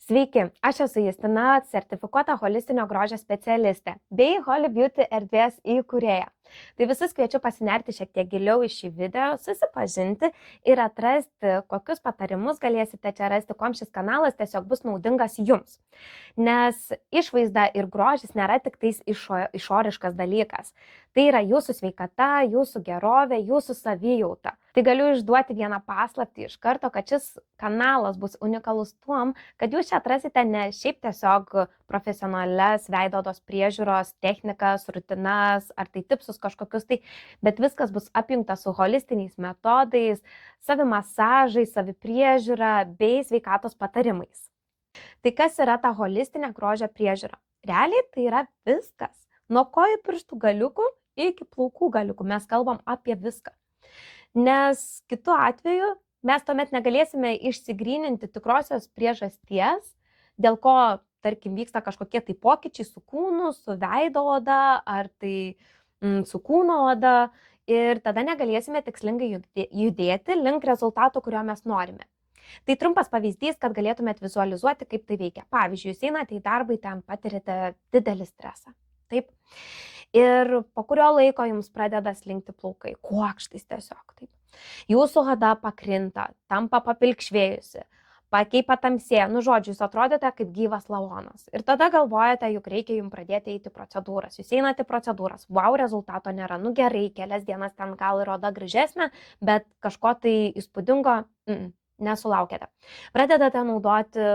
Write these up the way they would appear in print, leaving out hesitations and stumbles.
Sveiki, aš esu Justina, sertifikuota holistinio grožio specialistė bei Holy Beauty erdvės įkūrėja. Tai visus kviečiu pasinerti šiek tiek giliau į šį video, susipažinti ir atrasti, kokius patarimus galėsite čia rasti, kuom šis kanalas tiesiog bus naudingas jums. Nes išvaizda ir grožis nėra tik tais išoriškas dalykas. Tai yra jūsų sveikata, jūsų gerovė, jūsų savijauta. Tai galiu išduoti vieną paslaptį iš karto, kad šis kanalas bus unikalus tuom, kad jūs čia atrasite ne šiaip tiesiog profesionalias veido odos priežiūros technikas, rutinas ar tai tipsus kažkokius, bet viskas bus apjungta su holistiniais metodais, savimasažai, savipriežiūra bei sveikatos patarimais. Tai kas yra ta holistinė grožio priežiūra? Realiai tai yra viskas. Nuo kojų pirštų galiukų iki plaukų galiukų mes kalbam apie viską. Nes kitu atveju mes tuomet negalėsime išsigryninti tikrosios priežasties, dėl ko, tarkim, vyksta kažkokie tai pokyčiai su kūnu, su veido oda ar tai su kūno oda ir tada negalėsime tikslingai judėti link rezultato, kurio mes norime. Tai trumpas pavyzdys, kad galėtumėt vizualizuoti, kaip tai veikia. Pavyzdžiui, jūs einate į darbą, ten patirite didelį stresą. Taip. Ir po kurio laiko jums pradeda slinkti plaukai, kuokštais tiesiog. Taip. Jūsų oda pakrinta, tampa papilkšvėjusi, patamsėja, žodžiu, jūs atrodote kaip gyvas lavonas. Ir tada galvojate, juk reikia jums pradėti eiti procedūras. Jūs einate procedūras, rezultato nėra, gerai, kelias dienas ten gal ir oda gražesnė, bet kažko tai įspūdingo nesulaukėte. Pradedate naudoti,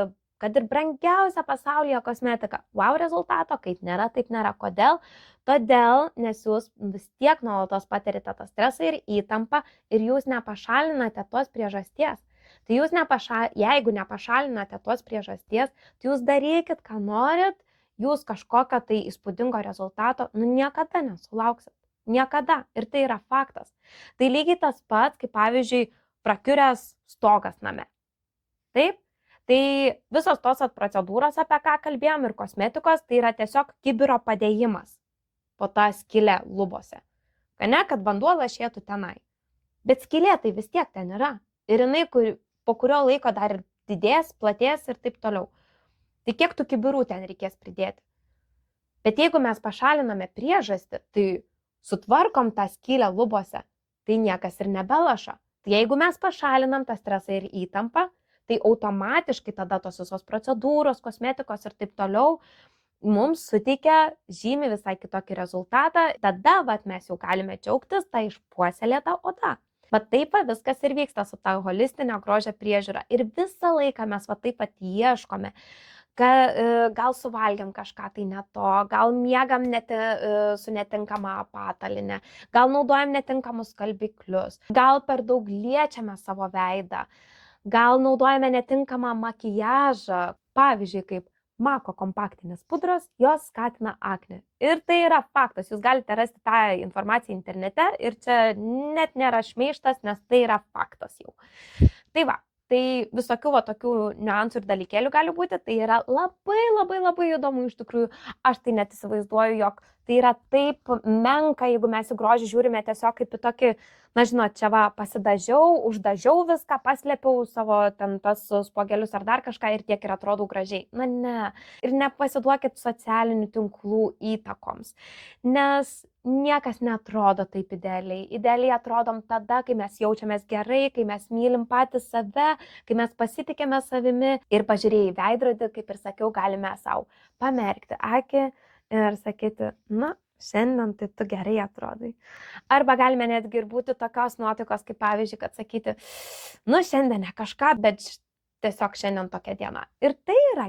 kad ir brangiausia pasaulyje kosmetika. Rezultato, kaip nėra, taip nėra. Kodėl? Todėl, nes jūs vis tiek nuolatos patirite tą stresą ir įtampą ir jūs nepašalinate tos priežasties. Tai jūs jeigu nepašalinate tos priežasties, tai jūs darykit, ką norit, jūs kažkokio tai įspūdingo rezultato, niekada nesulauksit. Niekada. Ir tai yra faktas. Tai lygiai tas pats, kaip pavyzdžiui, prakiuręs stogas name. Taip? Tai visos tos procedūros, apie ką kalbėjom ir kosmetikos, tai yra tiesiog kibiro padėjimas po tą skylę lubose. Kad vanduo lašėtų tenai. Bet skylė tai vis tiek ten yra. Ir jinai po kurio laiko dar ir didės, platės ir taip toliau. Tai kiek tų kibirų ten reikės pridėti? Bet jeigu mes pašaliname priežastį, tai sutvarkom tą skylę lubose, tai niekas ir nebelaša. Tai jeigu mes pašalinam tą stresą ir įtampą, tai automatiškai tada tos visos procedūros, kosmetikos ir taip toliau mums suteikia žymiai visai kitokį rezultatą. Tada mes jau galime džiaugtis tą išpuoselėtą odą. Bet taip viskas ir vyksta su ta holistinio grožio priežiūra. Ir visą laiką mes taip ieškome. Gal suvalgiam kažką tai ne to, gal miegam su netinkama patalinė, gal naudojam netinkamus skalbiklius, gal per daug liečiame savo veidą, gal naudojame netinkamą makiažą, pavyzdžiui, kaip mako kompaktinės pudros, jos skatina aknę. Ir tai yra faktas, jūs galite rasti tą informaciją internete ir čia net nėra šmeižtas, nes tai yra faktas jau. Tai visokių tokių niuansų ir dalykėlių gali būti, tai yra labai įdomu iš tikrųjų. Aš tai net įsivaizduoju, jog tai yra taip menka, jeigu mes į grožį žiūrime tiesiog kaip į tokį, čia pasidažiau, uždažiau viską, paslėpiau savo ten tas spuogelius ar dar kažką ir tiek ir atrodau gražiai. Ne. Ir nepasiduokit socialinių tinklų įtakoms, nes niekas neatrodo taip idealiai. Idealiai atrodom tada, kai mes jaučiamės gerai, kai mes mylim patys save, kai mes pasitikėme savimi ir pažiūrėję į veidrodį, kaip ir sakiau, galime savo pamerkti akį ir sakyti, šiandien tai tu gerai atrodai. Arba galime netgi ir būti tokios nuotaikos, kaip pavyzdžiui, kad sakyti, šiandien ne kažką, bet tiesiog šiandien tokia diena. Ir tai yra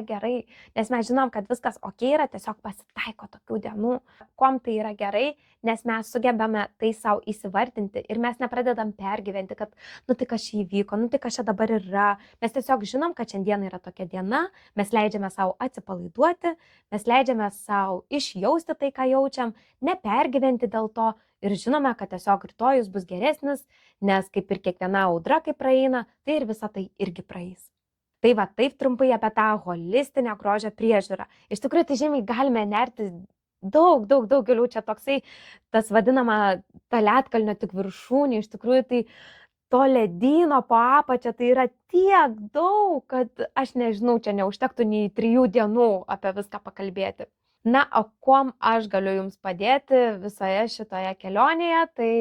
gerai, nes mes žinom, kad viskas yra, tiesiog pasitaiko tokių dienų. Kuom tai yra gerai, nes mes sugebame tai savo įsivardinti ir mes nepradedam pergyventi, kad, tai kas čia įvyko, tai kas čia dabar yra. Mes tiesiog žinom, kad šiandien yra tokia diena, mes leidžiame savo atsipalaiduoti, mes leidžiame savo išjausti tai, ką jaučiam, nepergyventi dėl to. Ir žinome, kad tiesiog rytojus bus geresnis, nes kaip ir kiekviena audra, kai praeina, tai ir visa tai irgi praeis. Tai taip trumpai apie tą holistinę grožio priežiūrą. Iš tikrųjų, tai žymiai galime nerti daug giliau. Čia toksai, tas vadinama ta ledkalnio tik viršūnė, iš tikrųjų, tai to ledyno po apačią, tai yra tiek daug, kad aš nežinau, čia neužtektų nei 3 dienų apie viską pakalbėti. Na, o kuom aš galiu jums padėti visoje šitoje kelionėje, tai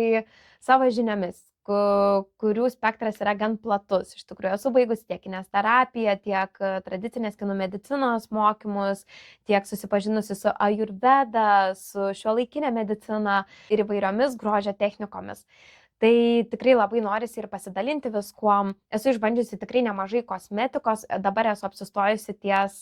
savo žiniomis, kurių spektras yra gan platus. Iš tikrųjų, esu baigusi tiek kinesterapiją, tiek tradicinės kinų medicinos mokymus, tiek susipažinusi su ajurveda, su šiuolaikinė medicina ir įvairiomis grožio technikomis. Tai tikrai labai norisi ir pasidalinti viskuom. Esu išbandžiusi tikrai nemažai kosmetikos, dabar esu apsistojusi ties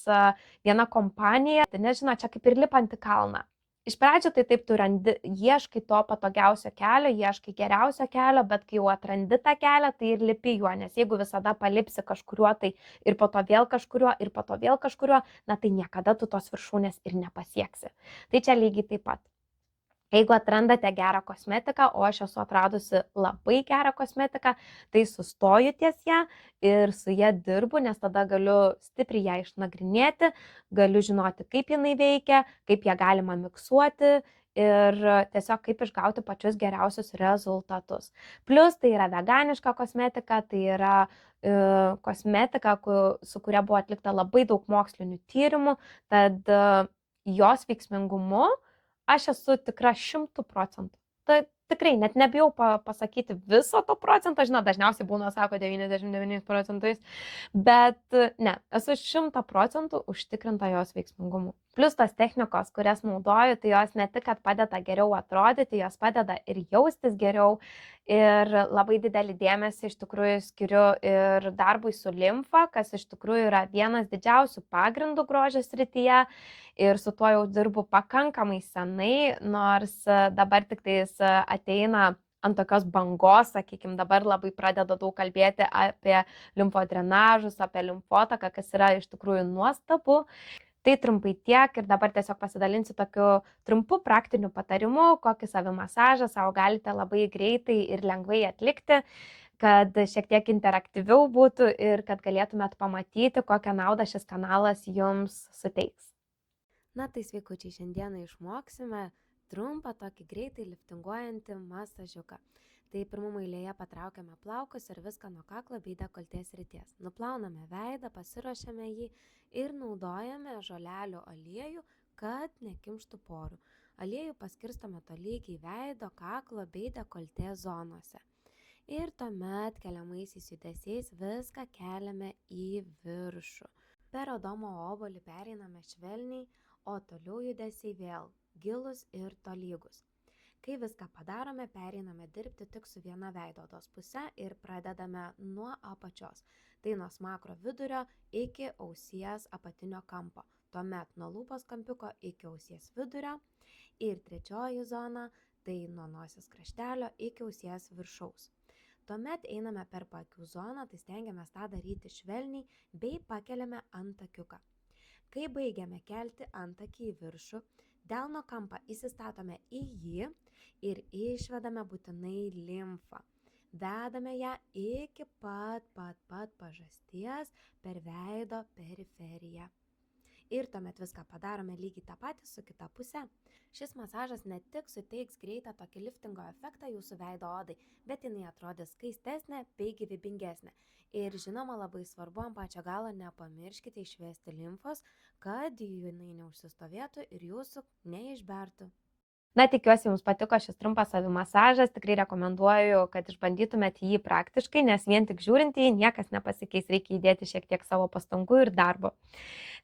viena kompanija, tai nežinau, čia kaip ir lipant į kalną. Iš pradžių tai taip tu randi, ieškai to patogiausio kelio, ieškai geriausio kelio, bet kai jau atrandi tą kelią, tai ir lipi juo, nes jeigu visada palipsi kažkuriuo, tai ir po to vėl kažkuriuo, ir po to vėl kažkuriuo, na tai niekada tu tos viršūnės ir nepasieksi. Tai čia lygiai taip pat. Jeigu atrandate gerą kosmetiką, o aš esu atradusi labai gerą kosmetiką, tai sustoju ties ją ir su ją dirbu, nes tada galiu stipriai ją išnagrinėti, galiu žinoti, kaip jinai veikia, kaip ją galima miksuoti ir tiesiog kaip išgauti pačius geriausius rezultatus. Plus tai yra veganiška kosmetika, tai yra kosmetika, su kuria buvo atlikta labai daug mokslinių tyrimų, tad jos veiksmingumu aš esu tikra 100%. Tai tikrai net nebijau pasakyti viso to procento, žinot, dažniausiai būna, sako, 99%, bet ne, esu 100% užtikrinta jos veiksmingumu. Plus tos technikos, kurias naudoju, tai jos ne tik, kad padeda geriau atrodyti, jos padeda ir jaustis geriau. Ir labai didelį dėmesį iš tikrųjų skiriu ir darbui su limfa, kas iš tikrųjų yra vienas didžiausių pagrindų grožio srityje. Ir su tuo jau dirbu pakankamai senai, nors dabar tik tais ateina ant tokios bangos, sakykime, dabar labai pradeda daug kalbėti apie limfodrenažus, apie limfotaką, kas yra iš tikrųjų nuostabu. Tai trumpai tiek ir dabar tiesiog pasidalinsiu tokiu trumpu praktiniu patarimu, kokį savimasažą savo galite labai greitai ir lengvai atlikti, kad šiek tiek interaktyviau būtų ir kad galėtumėt pamatyti, kokią naudą šis kanalas jums suteiks. Na tai sveikučiai, šiandieną išmoksime trumpą tokį greitai liftinguojantį masažiuką. Tai pirmumo eilėje patraukiame plaukus ir viską nuo kaklo bei dekoltės srities. Nuplauname veidą, pasiruošiame jį ir naudojame žolelių aliejų, kad nekimštų porų. Aliejų paskirstome tolygiai veido, kaklo bei dekoltės zonose. Ir tuomet keliamaisiais judesiais viską keliame į viršų. Per odomo obuolį pereiname švelniai, o toliau judesiai vėl gilus ir tolygus. Kai viską padarome, pereiname dirbti tik su viena veido odos puse ir pradedame nuo apačios. Tai nuo smakro vidurio iki ausies apatinio kampo. Tuomet nuo lūpos kampiuko iki ausies vidurio. Ir trečioji zona, tai nuo nosies kraštelio iki ausies viršaus. Tuomet einame per paakių zoną, tai stengiamės tą daryti švelniai bei pakeliame antakiuką. Kai baigiame kelti antakį į viršų, delno kampą įsistatome į jį ir išvedame būtinai limfą. Vedame ją iki pat pažasties per veido periferiją. Ir tuomet viską padarome lygiai tą patį su kita puse. Šis masažas ne tik suteiks greitą tokį liftingo efektą jūsų veido odai, bet jinai atrodys skaistesnė bei gyvybingesnė. Ir žinoma, labai svarbu ant pačio galo nepamirškite išvesti limfos, kad jinai neužsistovėtų ir jūsų neišbertų. Na, tikiuosi jums patiko šis trumpas savimasažas, tikrai rekomenduoju, kad išbandytumėt jį praktiškai, nes vien tik žiūrint jį niekas nepasikeis, reikia įdėti šiek tiek savo pastangų ir darbo.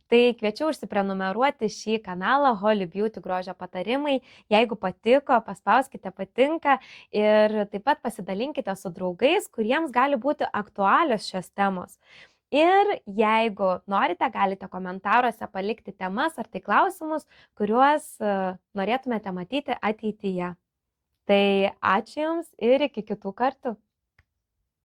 Tai kviečiu užsiprenumeruoti šį kanalą Holy Beauty grožio patarimai. Jeigu patiko, paspauskite patinka ir taip pat pasidalinkite su draugais, kuriems gali būti aktualios šios temos. Ir jeigu norite, galite komentaruose palikti temas ar tai klausimus, kuriuos norėtumėte matyti ateityje. Tai ačiū Jums ir iki kitų kartų.